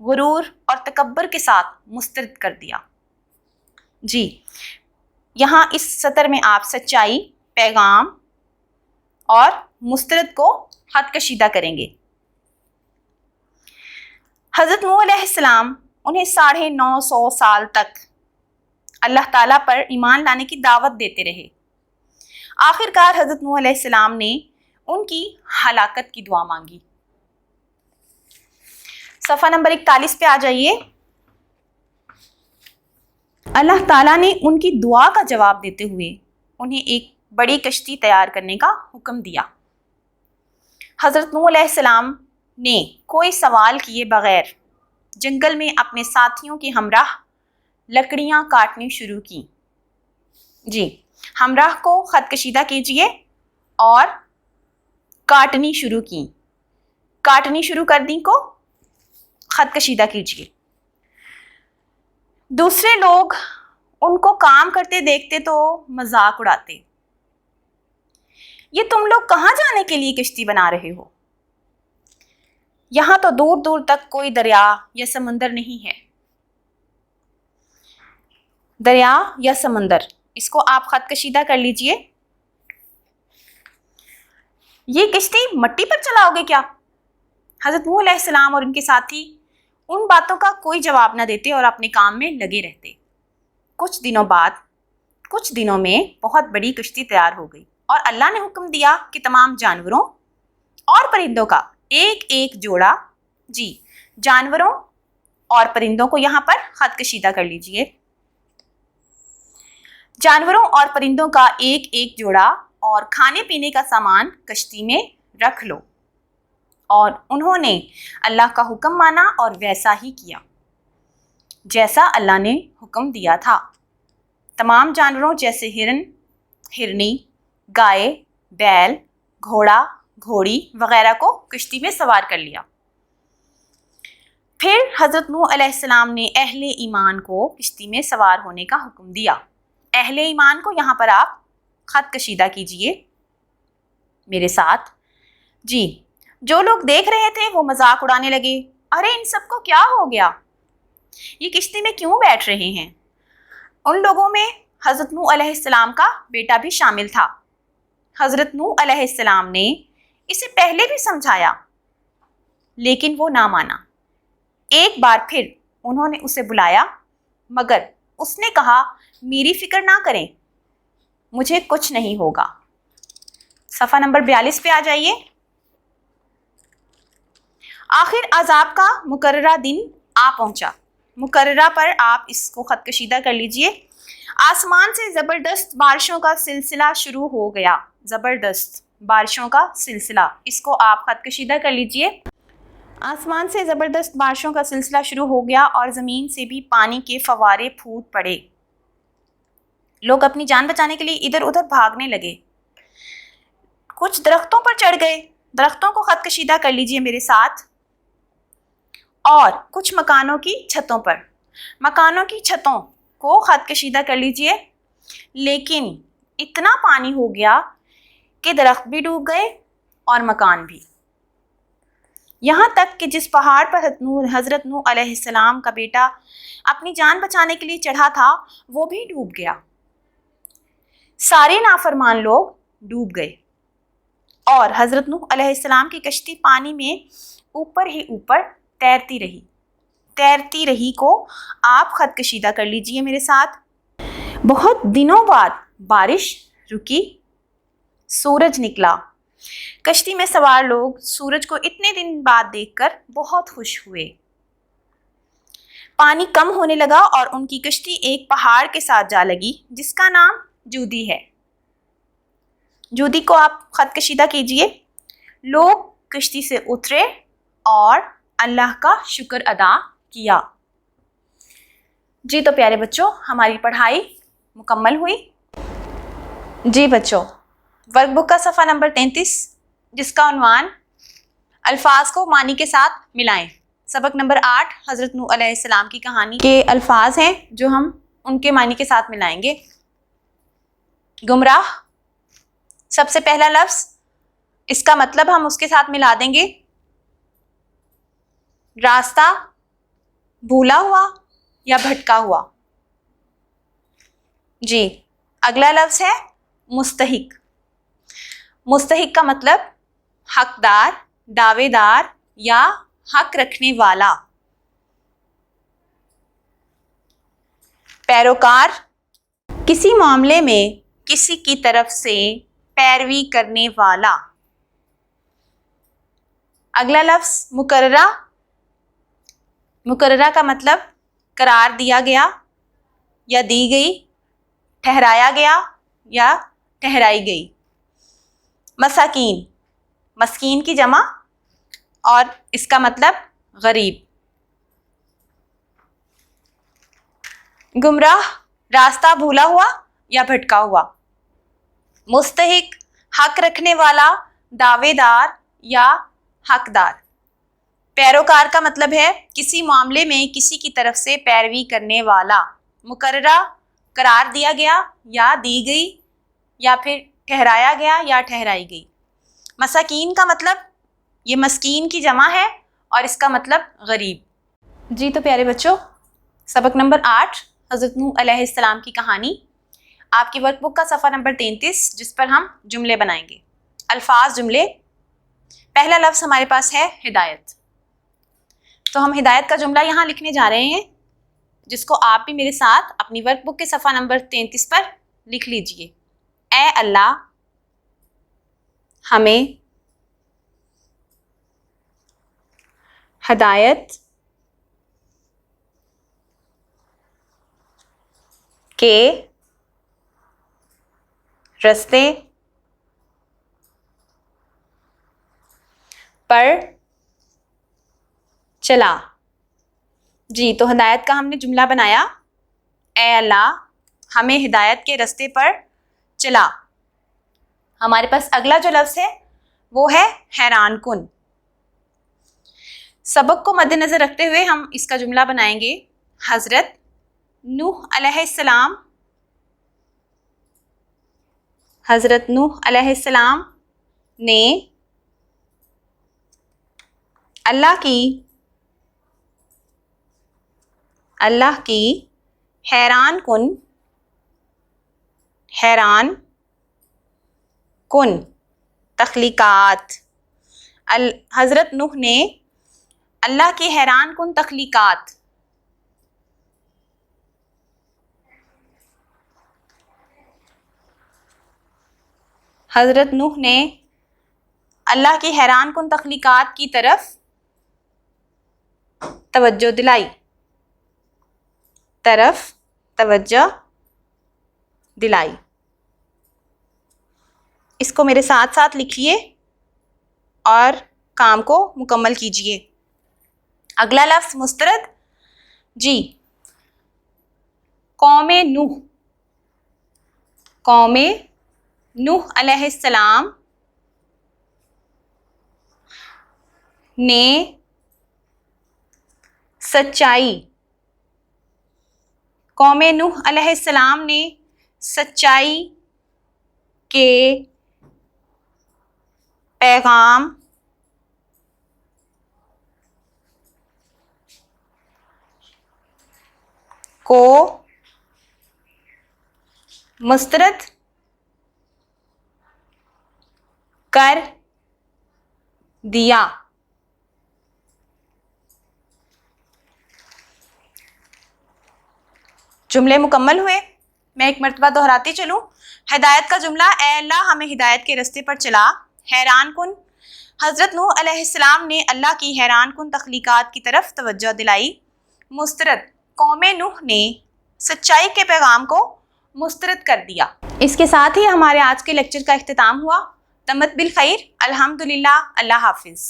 غرور اور تکبر کے ساتھ مسترد کر دیا۔ جی یہاں اس سطر میں آپ سچائی، پیغام اور مسترد کو خط کشیدہ کریں گے۔ حضرت نوح علیہ السلام انہیں 950 سال تک اللہ تعالیٰ پر ایمان لانے کی دعوت دیتے رہے۔ آخر کار حضرت نوح علیہ السلام نے ان کی ہلاکت کی دعا مانگی۔ صفحہ نمبر 41 پہ آ جائیے۔ اللہ تعالیٰ نے ان کی دعا کا جواب دیتے ہوئے انہیں ایک بڑی کشتی تیار کرنے کا حکم دیا۔ حضرت نوح علیہ السلام نے کوئی سوال کیے بغیر جنگل میں اپنے ساتھیوں کے ہمراہ لکڑیاں کاٹنی شروع کی۔ جی ہمراہ کو خط کشیدہ کیجئے اور کاٹنی شروع کی، کاٹنی شروع کر دی کو خط کشیدہ کیجئے۔ دوسرے لوگ ان کو کام کرتے دیکھتے تو مذاق اڑاتے، یہ تم لوگ کہاں جانے کے لیے کشتی بنا رہے ہو؟ یہاں تو دور دور تک کوئی دریا یا سمندر نہیں ہے۔ دریا یا سمندر، اس کو آپ خط کشیدہ کر لیجئے۔ یہ کشتی مٹی پر چلاؤ گے کیا؟ حضرت نوح علیہ السلام اور ان کے ساتھی ان باتوں کا کوئی جواب نہ دیتے اور اپنے کام میں لگے رہتے۔ کچھ دنوں میں بہت بڑی کشتی تیار ہو گئی اور اللہ نے حکم دیا کہ تمام جانوروں اور پرندوں کا ایک ایک جوڑا، جی جانوروں اور پرندوں کو یہاں پر خط کشیدہ کر لیجئے۔ جانوروں اور پرندوں کا ایک ایک جوڑا اور کھانے پینے کا سامان کشتی میں رکھ لو۔ اور انہوں نے اللہ کا حکم مانا اور ویسا ہی کیا جیسا اللہ نے حکم دیا تھا۔ تمام جانوروں جیسے ہرن، ہرنی، گائے، بیل، گھوڑا، گھوڑی وغیرہ کو کشتی میں سوار کر لیا۔ پھر حضرت نوح علیہ السلام نے اہل ایمان کو کشتی میں سوار ہونے کا حکم دیا۔ اہل ایمان کو یہاں پر آپ خط کشیدہ کیجئے میرے ساتھ۔ جی جو لوگ دیکھ رہے تھے وہ مذاق اڑانے لگے، ارے ان سب کو کیا ہو گیا، یہ کشتی میں کیوں بیٹھ رہے ہیں؟ ان لوگوں میں حضرت نوح علیہ السلام کا بیٹا بھی شامل تھا۔ حضرت نوح علیہ السلام نے اسے پہلے بھی سمجھایا لیکن وہ نہ مانا۔ ایک بار پھر انہوں نے اسے بلایا مگر اس نے کہا میری فکر نہ کریں، مجھے کچھ نہیں ہوگا۔ صفحہ نمبر 42 پہ آ جائیے۔ آخر عذاب کا مقررہ دن آ پہنچا۔ مقررہ پر آپ اس کو خط کشیدہ کر لیجئے۔ آسمان سے زبردست بارشوں کا سلسلہ شروع ہو گیا۔ زبردست بارشوں کا سلسلہ، اس کو آپ خط کشیدہ کر لیجئے۔ آسمان سے زبردست بارشوں کا سلسلہ شروع ہو گیا اور زمین سے بھی پانی کے فوارے پھوٹ پڑے۔ لوگ اپنی جان بچانے کے لیے ادھر ادھر بھاگنے لگے۔ کچھ درختوں پر چڑھ گئے، درختوں کو خط کشیدہ کر لیجئے میرے ساتھ۔ اور کچھ مکانوں کی چھتوں پر، مکانوں کی چھتوں کو خط کشیدہ کر لیجئے۔ لیکن اتنا پانی ہو گیا کہ درخت بھی ڈوب گئے اور مکان بھی، یہاں تک کہ جس پہاڑ پر حضرت نوح علیہ السلام کا بیٹا اپنی جان بچانے کے لیے چڑھا تھا وہ بھی ڈوب گیا۔ سارے نافرمان لوگ ڈوب گئے اور حضرت نوح علیہ السلام کی کشتی پانی میں اوپر ہی اوپر تیرتی رہی۔ تیرتی رہی کو آپ خط کشیدہ کر لیجئے میرے ساتھ۔ بہت دنوں بعد بارش رکی، سورج نکلا۔ کشتی میں سوار لوگ سورج کو اتنے دن بعد دیکھ کر بہت خوش ہوئے۔ پانی کم ہونے لگا اور ان کی کشتی ایک پہاڑ کے ساتھ جا لگی جس کا نام جودی ہے۔ جودی کو آپ خط کشیدہ کیجئے۔ لوگ کشتی سے اترے اور اللہ کا شکر ادا کیا۔ جی تو پیارے بچوں، ہماری پڑھائی مکمل ہوئی۔ جی بچوں، ورک بک کا صفحہ نمبر 33 جس کا عنوان الفاظ کو معنی کے ساتھ ملائیں، سبق نمبر 8 حضرت نوح علیہ السلام کی کہانی کے الفاظ ہیں جو ہم ان کے معنی کے ساتھ ملائیں گے۔ گمراہ، سب سے پہلا لفظ، اس کا مطلب ہم اس کے ساتھ ملا دیں گے۔ راستہ، بھولا ہوا یا بھٹکا ہوا؟ جی اگلا لفظ ہے مستحق. مستحق کا مطلب حقدار، دعوے دار یا حق رکھنے والا. پیروکار، کسی معاملے میں کسی کی طرف سے پیروی کرنے والا. اگلا لفظ مقررہ. مقررہ کا مطلب قرار دیا گیا یا دی گئی، ٹھہرایا گیا یا ٹھہرائی گئی. مساکین، مسکین کی جمع اور اس کا مطلب غریب. گمراہ، راستہ بھولا ہوا یا بھٹکا ہوا. مستحق، حق رکھنے والا، دعوے دار یا حقدار. پیروکار کا مطلب ہے کسی معاملے میں کسی کی طرف سے پیروی کرنے والا. مقررہ، قرار دیا گیا یا دی گئی یا پھر ٹھہرایا گیا یا ٹھہرائی گئی. مساکین کا مطلب یہ مسکین کی جمع ہے اور اس کا مطلب غریب. جی تو پیارے بچوں، سبق نمبر 8 حضرت نوح علیہ السلام کی کہانی، آپ کی ورک بک کا صفحہ نمبر 33، جس پر ہم جملے بنائیں گے. الفاظ جملے. پہلا لفظ ہمارے پاس ہے ہدایت. تو ہم ہدایت کا جملہ یہاں لکھنے جا رہے ہیں، جس کو آپ بھی میرے ساتھ اپنی ورک بک کے صفحہ نمبر 33 پر لکھ لیجئے. اے اللہ ہمیں ہدایت کے رستے پر چلا. جی تو ہدایت کا ہم نے جملہ بنایا، اے اللہ ہمیں ہدایت کے رستے پر چلا. ہمارے پاس اگلا جو لفظ ہے وہ ہے حیران کن. سبق کو مد نظر رکھتے ہوئے ہم اس کا جملہ بنائیں گے. حضرت نوح علیہ السلام نے اللہ کی حیران کن تخلیقات. حضرت نوح نے اللہ کی حیران کن تخلیقات حضرت نوح نے اللہ کی حیران کن تخلیقات کی طرف توجہ دلائی. اس کو میرے ساتھ ساتھ لکھیے اور کام کو مکمل کیجیے. اگلا لفظ مسترد. جی قوم نوح علیہ السلام نے سچائی کے پیغام کو مسترد کر دیا. جملے مکمل ہوئے. میں ایک مرتبہ دہراتی چلوں. ہدایت کا جملہ، اے اللہ ہمیں ہدایت کے رستے پر چلا. حیران کن، حضرت نوح علیہ السلام نے اللہ کی حیران کن تخلیقات کی طرف توجہ دلائی. مسترد، قوم نوح نے سچائی کے پیغام کو مسترد کر دیا. اس کے ساتھ ہی ہمارے آج کے لیکچر کا اختتام ہوا. تمت بالخیر. الحمدللہ. اللہ حافظ.